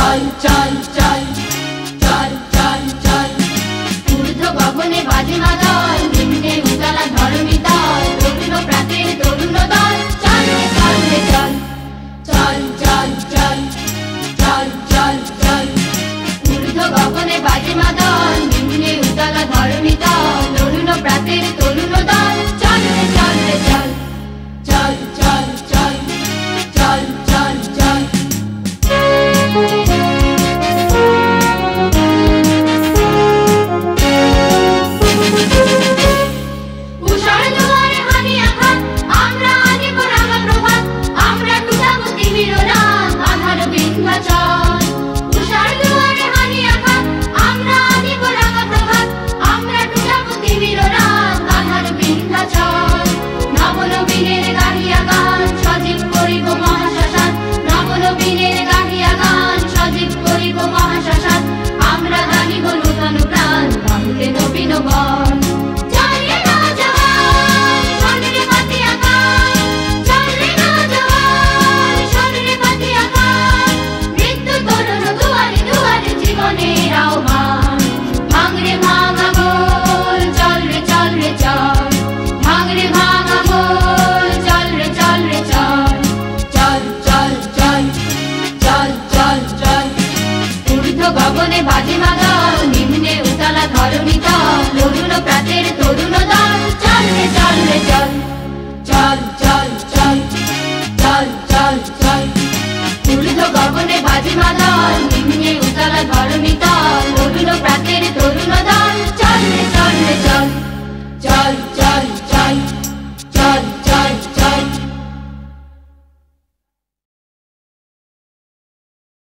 চল চল চল চল চল চল ঊর্ধ্ব গগনে বাজে মাদল নিম্নে উতলা ধরণী তল তরুণ প্রাতের তরুণ দল চল রে চল রে চল চল চল চল চল চল চল ঊর্ধ্ব গগনে বাজে মাদল নিম্নে উতলা ধরণী তল তরুণ প্রাতের তরুণ দল চল রে চল রে চল চল চল চল চল চল চল গগনে বাজে মাদল নিম্নে উতলা ধরণী তল তরুণ প্রাতের তরুণ দল চল রে চল রে চল চল চল চল চল চল চল ঊর্ধ্ব গগনে বাজে মাদল নিম্নে উতলা ধরণী তল তরুণ প্রাতের তরুণ দল চল রে চল রে চল চল